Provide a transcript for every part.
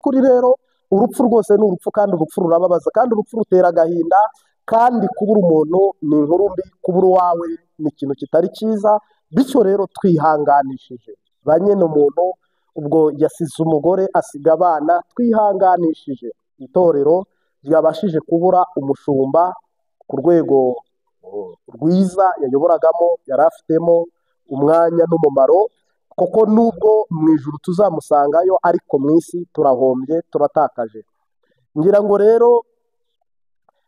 by'ukuri rero urupfu rwose ni urupfu, kandi urupfu rurababaza, kandi urupfu rutera agahinda, kandi kubura umuntu ni inkuru mbi, kubura uwawe ni ikintu kitari cyiza. Bityo rero twihanganishije ba nyine umuntu, ubwo yasize umugore asiga abana, twihanganishije itorero ryabashije kubura umushumba ku rwego rwiza yayoboragamo, yari afitemo umwanya n'umumaro, kuko nubwo mu ijuru tuzamusangayo, ariko mu isi turahombye, turatakaje. Ngira ngo rero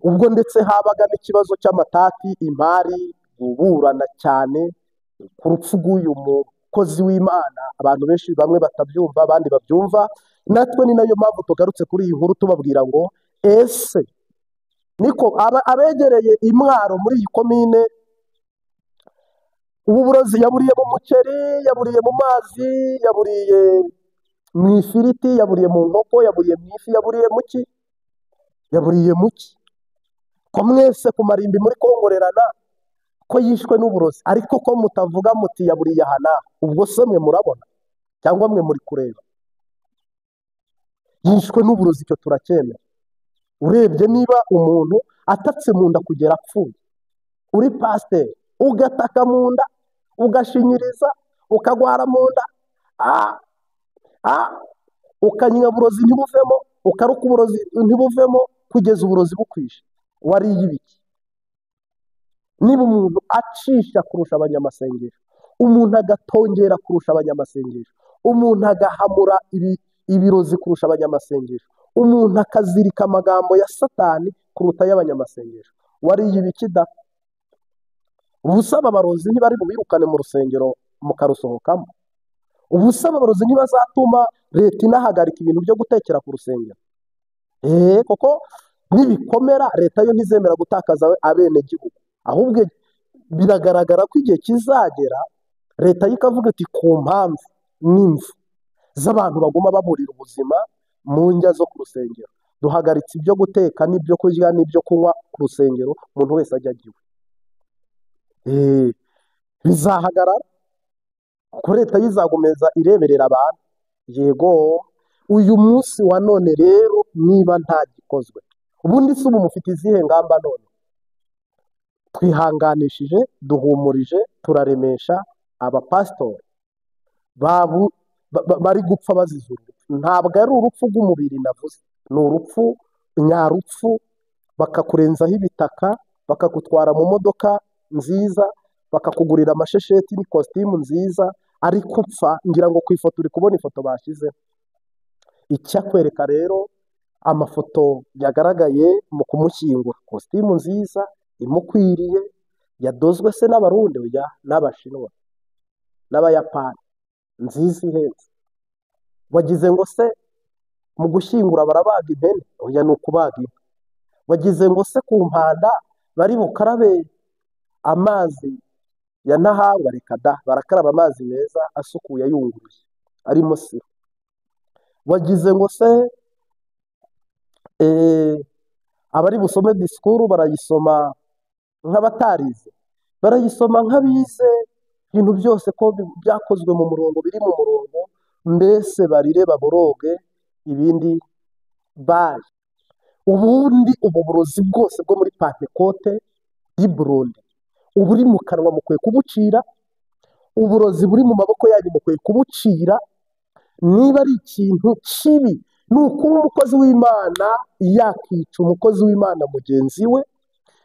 ubwo ndetse habaga n'ikibazo cy'amatati, impari, guburana cyane ku rupfu rw'uyu mukozi w'Imana, abantu benshi bamwe batabyumva abandi babyumva. Natwe ni nayo mpamvu tugarutse kuri iyi nkuru tubabwira ngo ese niko abegereye Imwaro muri iyi komine, ubu burozi yaburiye mu muceri, yaburiye mu mazi, yaburiye mu ifiriti, yaburiye mu nkoko, yaburiye mu ifi, yaburiye mu ki? Yaburiye mu ki? Ko mwese ku marimbi muri kongorerana ko yishwe n'uburozi, ariko ko mutavuga muti yaburiye aha n'aha? Ubwo se mwe murabona cyangwa mwe muri kureba? Yishwe n'uburozi, icyo turacyemera. Urebye niba umuntu atatse mu nda kugera apfuye, uri pasiteri ugataka mu nda, ugashinyiriza, ukagwara mu nda, ukanywa uburozi ntibuvemo, ukaruka uburozi ntibuvemo, kugeza uburozi bukwishe, wariye ibiki? Niba umuntu acisha kurusha abanyamasengesho, umuntu agatongera kurusha abanyamasengesho, umuntu agahamura ibirozi kurusha abanyamasengesho, umuntu akazirika amagambo ya Satani kuruta y'abanyamasengesho, wariye ibiki da? Ubusaba abarozi ntibari bubirukane mu rusengero mukarusohokamo? Ubusaba abarozi ntibazatuma leta inahagarika ibintu byo gutekera ku rusengero? Koko nibikomera leta yo ntizemera gutakaza abenegihugu, ahubwo biragaragara ko igihe kizagera leta ikavuga iti ku mpamvu n'imvu z'abantu baguma baburira ubuzima mu njya zo ku rusengero, duhagaritse ibyo guteka n'ibyo kurya n'ibyo kunywa ku rusengero, umuntu wese ajya agiwe. Bizahagarara ko leta yizagomeza ireberera abantu? Yego. Uyu munsi wa none rero niba nta gikozwe, ubundi se ubu mufite izihe ngamba none? Twihanganishije, duhumurije, turaremesha abapasitori bari gupfa bazize urupfu. Ntabwo ari urupfu rw'umubiri navuze, ni urupfu nyarupfu, bakakurenzaho ibitaka, bakagutwara mu modoka nziza, bakakugurira amashesheti n'ikositimu nziza, ariko pfa. Ngira ngo ku ifoto uri kubona ifoto bashyizeho. Icyakwereka rero amafoto yagaragaye mu kumushyingura, kositimu nziza imukwiriye, yadozwe se n'abarundi, oya, n'abashinwa n'abayapani, nziza ihenze. Wagize ngo se mu gushyingura barabaga impene? Oya, ni ukubaga inka. Wagize ngo se ku mpanda bari bukarabe amazi ya Nahangwa? Reka da, barakaraba amazi meza asukuye ayunguruye arimo siro. Wagize ngo se abari busome disikuru barayisoma nk'abatarize? Barayisoma nk'abize, ibintu byose ko byakozwe mu murongo, biri mu murongo, mbese barire baboroge ibindi bari. Ubundi ubu burozi bwose bwo muri Pantekote y'i Burundi, uburi mu kanwa mukwiye kubucira, uburozi buri mu maboko yanyu mukwiye kubucira. Niba ari ikintu kibi, ni ukuba umukozi w'Imana yakica umukozi w'Imana mugenzi we,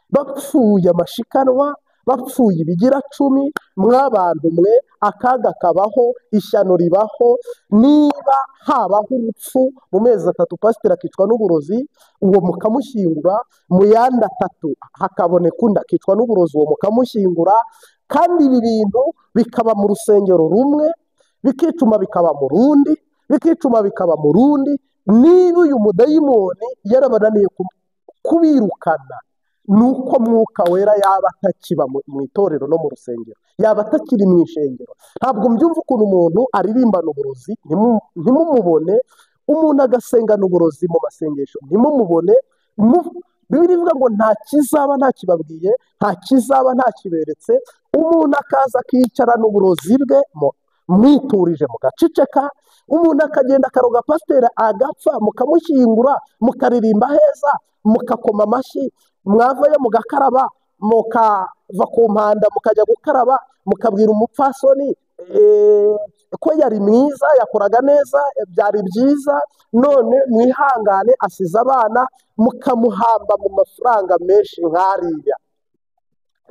bapfuye amashikanwa, bapfuye ibigira cumi, mw'abantu mwe, akaga kabaho, ishyano ribaho. Niba habaho urupfu mu mezi 3 pasiteri akicwa n'uburozi, uwo mukamushyingura, mu yandi 3 hakaboneka undi akicwa n'uburozi, uwo mukamushyingura, kandi ibi bintu bikaba mu rusengero rumwe, bikicuma bikaba mu rundi, bikicuma bikaba mu rundi. Niba uyu mudayimoni yarabananiye kubirukana, nuko mwuka wera yaba atakiba mu itorero no mu rusengero, yaba atakiri mu ishengero. Ntabwo mbyumva ukuntu umuntu aririmbana uburozi ntimumubone, umuntu agasengana uburozi mu masengesho ntimumubone. Bibiri ivuga ngo nta kizaba ntakibabwiye, nta kizaba ntakiberetse. Umuntu akaza akicarana uburozi bwe mwiturije mugaceceka, umuntu akagenda akaroga pasiteri agapfa, mukamushyingura, mukaririmba heza, mukakoma amashyi, mwavayo mugakaraba, mukava ku mpanda mukajya gukaraba, mukabwira umupfasoni ko yari mwiza, yakoraga neza, byari byiza, none mwihangane asize abana, mukamuhamba mu mafaranga menshi nk'ariya.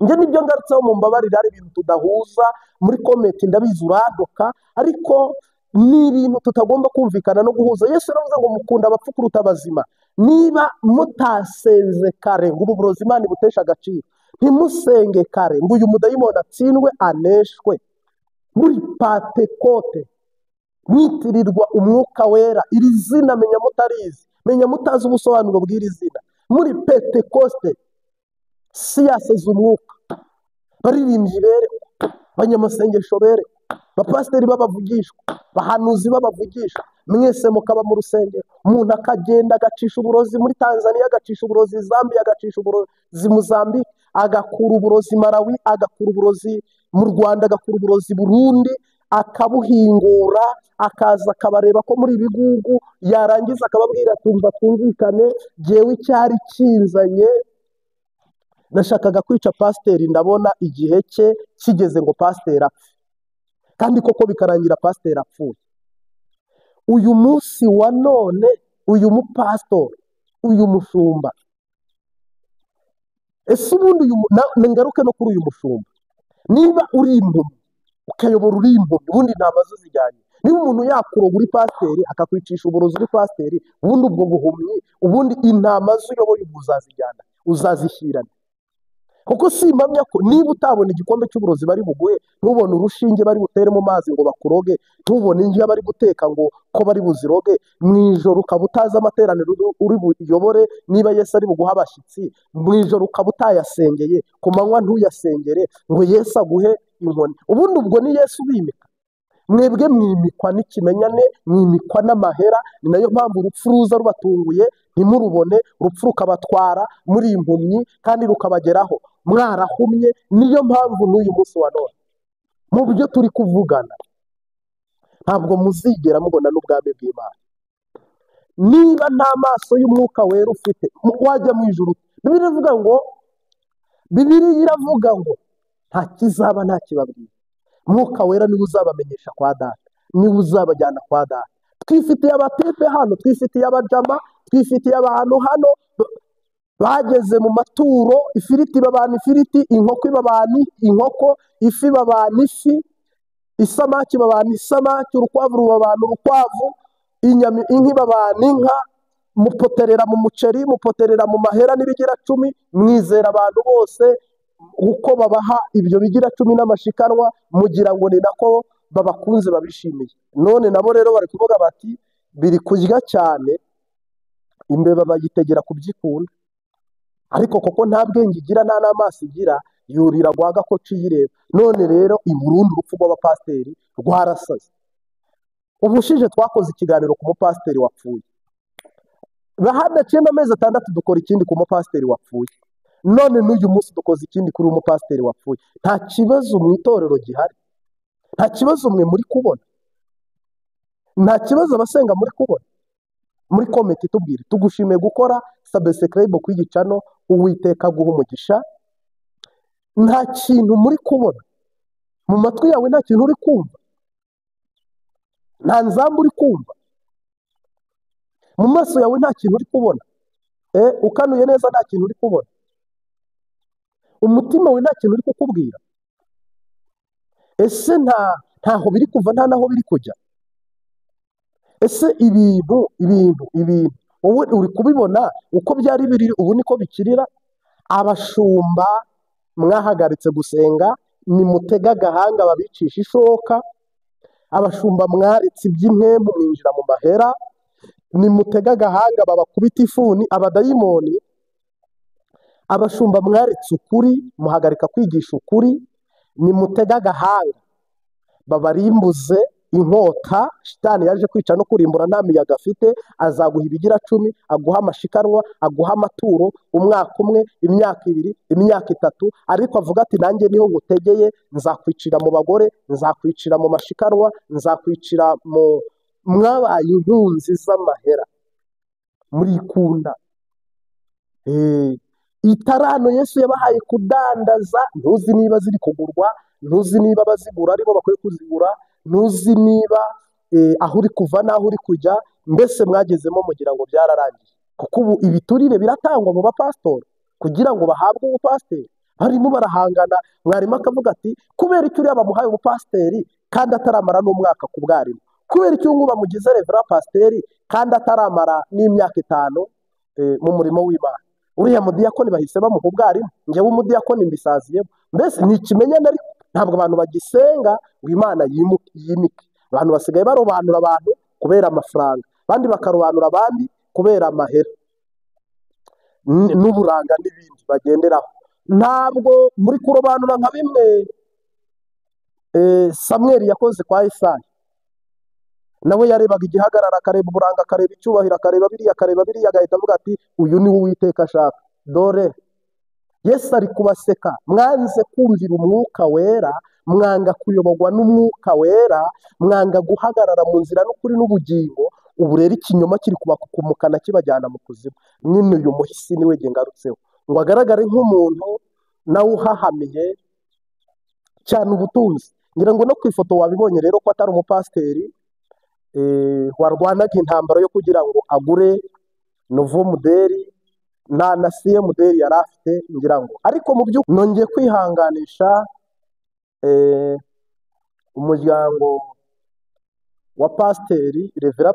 njye nibyo ngarutseho mu mbabarire, ari ibintu tudahuza muri komenti, ndabizi uradoka, ariko ni ibintu tutagomba kumvikana no guhuza. Yesu yaravuze ngo mukunda abapfu kuruta abazima. Niba mutasenze kare ngo uburozi Imana ibutesha agaciro, ntimusenge kare ngo uyu mudayimoni atsindwe aneshwe. Muri Pantekote mwitirirwa umwuka wera, iri zina menya mutarizi, menya mutazi ubusobanuro bw'iri zina. Muri Pentekoste siyaseze umwuka, baririmbyi berekwa, abanyamasengesho berekwa, bapasiteri babavugishwa, bahanuzi babavugisha, mwese mukaba mu rusengero. Umuntu akagenda agacisha uburozi muri Tanzania, agacisha uburozi Zambia, agacisha uburozi Mozambique, agakura uburozi Malawi, agakura uburozi mu Rwanda, agakura uburozi Burundi, akabuhingura, akaza akabareba ko muri ibigugu, yarangiza akababwira tumva twumvikane, jyewe icyari kinzanye nashakaga kwica pasiteri, ndabona igihe cye kigeze ngo pasiteri apfe. Kandi koko bikarangira pasiteri apfuye. Uyu munsi wa none, uyu mupasitori, uyu mushumba, ese ubundi ngaruke no kuri uyu mushumba, niba uri impumyi ukayobora uri impumyi, ubundi intama zo zijyanye. Niba umuntu yakuroga uri pasiteri akakwicisha uburozi uri pasiteri, ubundi ubwo buhumyi, ubundi intama z'uyoboye ubwo uzazijyana, uzazishyirana. Kuko si impamya ko niba utabona igikombe cy'uburozi bari buguhe, ntubone urushinge bari butere mu mazi ngo bakuroge, ntubone indyo bari guteka ngo ko bari buziroge, mu ijoro ukaba utazi amateraniro uri buyobore, niba Yesu ari buguha abashyitsi, mu ijoro ukaba utayasengeye, ku manywa ntuyasengere ngo Yesu aguhe inkoni. Ubundi ubwo ni Yesu ubimika. Mwebwe mwimikwa n'ikimenyane, mwimikwa n'amahera. Ni nayo mpamvu urupfu ruza rubatunguye ntimurubone, urupfu rukabatwara muri impumyi kandi rukabageraho mwarahumye. Niyo mpamvu n'uyu munsi wa none mu byo turi kuvugana ntabwo muzigera mubona n'ubwami bw'Imana niba nta maso y'umwuka wera ufite. Wajya mu ijuru, Bibiliya iravuga ngo nta kizaba nta kibabwira. Mwuka wera niwe uzabamenyesha kwa Data, niwe uzabajyana kwa Data. Twifitiye abatepe hano, twifitiye abajama, twifitiye abantu hano bageze mu maturo, ifiriti babana ifiriti, inkoko ibabana inkoko, ifi babana ifi, isamaki babana isamaki, urukwavu rubabana urukwavu, inka ibabana inka, mupoterera mu muceri, mupoterera mu mahera n'ibigira cumi, mwizera abantu bose uko babaha ibyo bigira cumi n'amashikanwa, mugira ngo ni nako babakunze babishimiye. None nabo rero bari kuvuga bati biri kurya cyane, imbeba bayitegera kubyikunda, ariko koko nta bwenge igira nta n'amaso igira, yurira gwaga ko ciyireba. None rero i Burundi urupfu rw'abapasiteri rwarasaze. Ubushije twakoze ikiganiro ku mupasiteri wapfuye, hadaciye amezi 6 dukora ikindi ku mupasiteri wapfuye. None n'uyu munsi dukoze ikindi kuri umupasiteri wapfuye. Nta kibazo mu itorero gihari, nta kibazo mwe muri kubona, nta kibazo abasenga muri kubona. Muri komenti tubwire, tugushimiye gukora subscribe ku igicano, Uwiteka guha umugisha. Nta kintu muri kubona mu matwi yawe, nta kintu uri kumva, nta nzamba uri kumva mu maso yawe, nta kintu uri kubona, ukanuye neza nta kintu uri kubona, umutima we nta kintu uri kukubwira. Ese ntaho biri kuva, nta naho biri kujya. Ese ibintu wowe uri kubibona uko byari biri, ubu niko bikirira? Abashumba mwahagaritse gusenga, nimutega agahanga babicisha ishoka. Abashumba mwaritse iby'impembu mwinjira mu mahera, nimutega agahanga babakubita ifuni abadayimoni. Abashumba mwaritse ukuri, muhagarika kwigisha ukuri, nimutega agahanga babarimbuze inkota shitani yaje kwica no kurimbura nta miyaga afite, azaguha ibigira cumi, aguha amashikanwa, aguha amaturo, umwaka umwe, imyaka ibiri, imyaka itatu, ariko avuga ati nanjye niho ngutegeye, nzakwicira mu bagore, nzakwicira mu mashikanwa, nzakwicira mu mwabaye impunzi z'amahera murikunda. Itarano Yesu yabahaye kudandaza, ntuzi niba ziri kugurwa, ntuzi niba bazigura aribo bakwiye kuzigura, ntuzi niba aho uri kuva n'aho uri kujya, mbese mwagezemo mugira ngo byararangiye. Kuko ubu ibiturire biratangwa mu bapasitori kugira ngo bahabwe ubupasiteri, barimo barahangana. Mwarimu akavuga ati kubera icyo uriya bamuhaye ubupasiteri kandi ataramara n'umwaka ku bwarimu, kubera icyo ngubu bamugize revera pasiteri kandi ataramara n'imyaka 5 mu murimo w'Imana. Uriya mudiyakoni bahise bamuha ubwarimu, njyewe umudiyakoni mbisaziyemo. Mbese ni ikimenyane, ariko ntabwo abantu bagisenga ngo Imana yimike. Abantu basigaye barobanura abantu kubera amafaranga, abandi bakarobanura abandi kubera amahera n'uburanga n'ibindi bagenderaho. Ntabwo muri kurobanura nka bimwe Samweli yakoze kwa Isaya. Nawe yarebaga igihagarara, akareba uburanga, akareba icyubahiro, akareba biriya, agahita avuga ati uyu ni we Uwiteka ashaka. Dore Yesu ari kubaseka, mwanze kumvira umwuka wera, mwanga kuyoborwa n'umwuka wera, mwanga guhagarara mu nzira n'ukuri n'ubugingo. Ubu rero ikinyoma kiri kubakumukana kibajyana mu kuzimu. Nyine uyu muhisi niwe ngarutseho ngo agaragare nk'umuntu nawe uhahamiye cyane ubutunzi. Ngira ngo no ku ifoto wabibonye rero ko atari umupasiteri warwanaga intambara yo kugira ngo agure novo muderi na siye muderi yari afite, ngira ngo. Ariko mu by'ukuri nongeye kwihanganisha umuryango wa pasiteri revera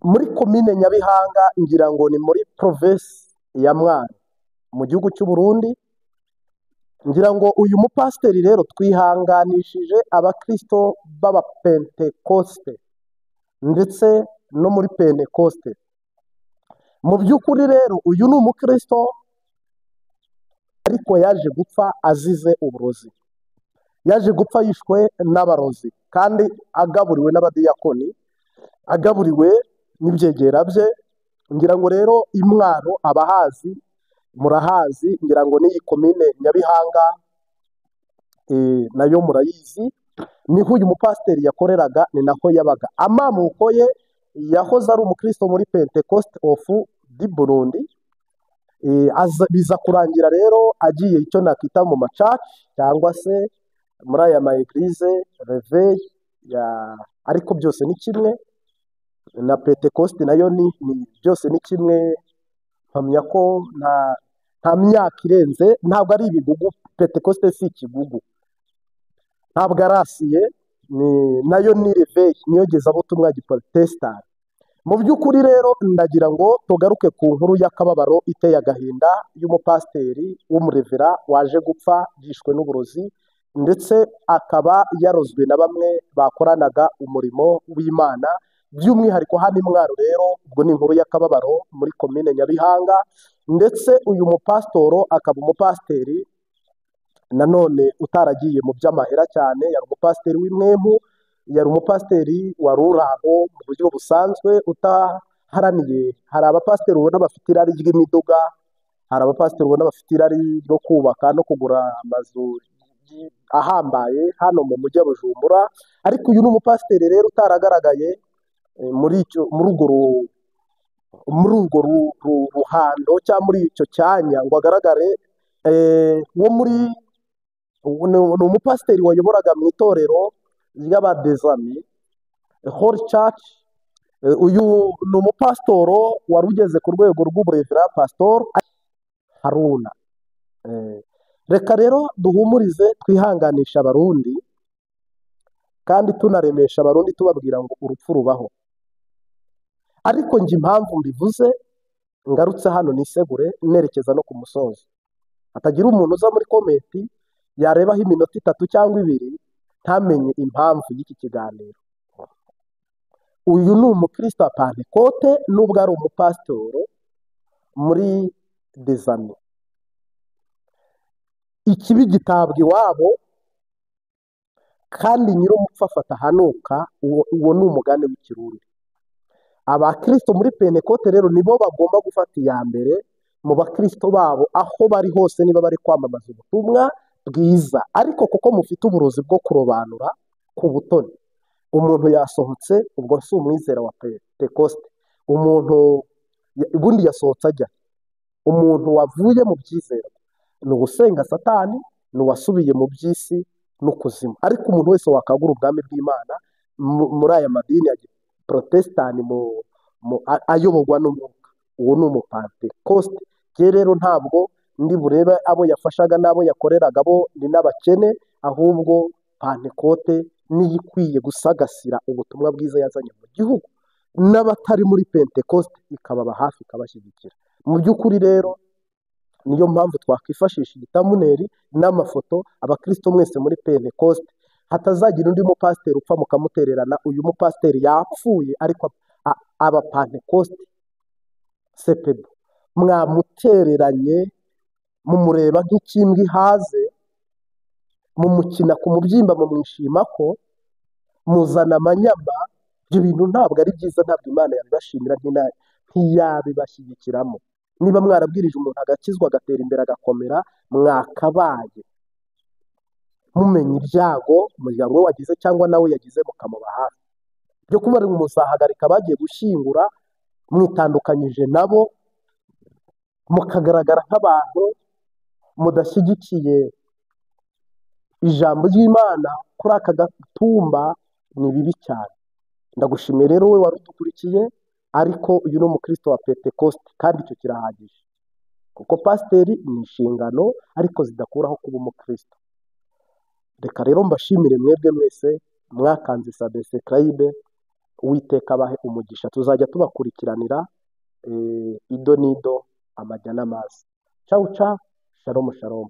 muri komine Nyabihanga, ngira ngo ni muri province ya Mwaro mu gihugu cy'u Burundi. Ngira ngo uyu mupasiteri rero twihanganishije abakristo b'abapentekoste ndetse no muri pentekoste. Mu by'ukuri rero uyu ni umukristo, ariko yaje gupfa azize uburozi. Yaje gupfa yishwe n'abarozi kandi agaburiwe n'abadiyakoni, agaburiwe n'ibyegera bye. Ngira ngo rero Imwaro abahazi murahazi, ngira ngo n'iyi komine Nyabihanga nayo murayizi. Niho uyu mupasiteri yakoreraga, ni nako yabaga. Amamuko ye yahoze ari umukristo muri Pentecost of di Burundi. Biza kurangira rero agiye icyo nakita mu macaci cyangwa se muri aya ma eglise reveil ariko byose ni kimwe, na Pentecost nayo ni byose ni kimwe. Mpamya ko nta myaka irenze, ntabwo ari ibigugu. Pentecost si ikigugu, ntabwo arasiye, nayo ni reveil, niyo gezabutumwa giprotestant. Mu by'ukuri rero ndagira ngo tugaruke ku nkuru y'akababaro iteye agahinda y'umupasiteri w'umurevera waje gupfa yishwe n'uburozi, ndetse akaba yarozwe na bamwe bakoranaga umurimo w'Imana, by'umwihariko hano i Mwaro. Rero ubwo ni inkuru y'akababaro muri komine Nyabihanga. Ndetse uyu mupasitoro akaba umupasiteri nanone utaragiye mu by'amahera cyane, yari umupasiteri w'imwemu, yari umupasiteri wari uri aho mu buryo busanzwe utaharaniye. Hari abapasiteri ubona bafite irari ry'imiduga, hari abapasiteri ubona bafite irari ryo kubaka no kugura amazu ahambaye hano mu mujyi wa Bujumbura. Ariko uyu ni umupasiteri rero utaragaragaye muri urwo ruhando cyangwa muri icyo cyanya ngo agaragare. Ni umupasiteri wayoboraga mu itorero ry'abadezami Holy Church. Uyu ni umupasitoro wari ugeze ku rwego rw'uburevera pasitori Haruna. Reka rero duhumurize, twihanganisha abarundi kandi tunaremesha abarundi tubabwira ngo urupfu rubaho. Ariko njye impamvu mbivuze ngarutse hano nisegure nerekeza no ku musozo, hatagira umuntu uza muri komenti yarebaho iminota 3 cyangwa 2 ntamenye impamvu y'iki kiganiro. Uyu ni umukristo wa Pentecote nubwo ari umupasitoro muri Dezami. Ikibi gitabwa iwabo, kandi nyir'umupfu afata ahanuka, uwo ni umugani w'ikirundi. Abakristo muri Pentekote rero nibo bagomba gufata iya mbere mu bakristo babo aho bari hose, niba bari kwamamaza ubutumwa bwiza. Ariko kuko mufite uburozi bwo kurobanura ku butoni, umuntu yasohotse, ubwo si umwizera wa Pentekoste. Umuntu ubundi yasohotse ajya, umuntu wavuye mu byizerwa ni ugusenga Satani, ni uwasubiye mu by'isi n'ukuzimu. Ariko umuntu wese wakagura ubwami bw'Imana muri aya madini ya Protestani ayoborwa n'umwuka, uwo ni umupantekoste. Rero ntabwo ndi burebe abo yafashaga n'abo yakoreraga, bo ni n'abakene, ahubwo Pantekote niyo ikwiye gusagasira ubutumwa bwiza yazanye mu gihugu, n'abatari muri Pentekoste ikababa hafi, ikabashyigikira. Mu by'ukuri rero niyo mpamvu twakwifashisha igitamuneri n'amafoto, abakristo mwese muri Pentekoste, hatazagira undi mupasiteri upfa mukamutererana. Uyu mupasiteri yapfuye, ariko abapantekoste sepebu mwamutereranye, mumureba nk'ikimbwa ihaze, mumukina ku mubyimba, mumwishima ko muzana amanyama. Ibyo bintu ntabwo ari byiza, ntabwo Imana yabibashimira, ntiyabibashyigikiramo. Niba mwarabwirije umuntu agakizwa, agatera imbere, agakomera, mwakabaye mumenya ibyago umuryango we wagize cyangwa nawe yagize, mukamuba hafi. Byo kuba ari muzahagarika bagiye gushyingura, mwitandukanyije nabo, mukagaragara nk'abantu mudashyigikiye ijambo ry'Imana kuri aka gatumba, ni bibi cyane. Ndagushimiye rero we wari udukurikiye, ariko uyu ni umukristo wa Pentekoste, kandi icyo kirahagije, kuko pasiteri ni inshingano ariko zidakuraho kuba umukristo. Reka rero mbashimire mwebwe mwese mwakanze subscribe. Uwiteka abahe umugisha, tuzajya tubakurikiranira ido n'ido, amajya n'amazi. Ciao ciao, shalom shalom.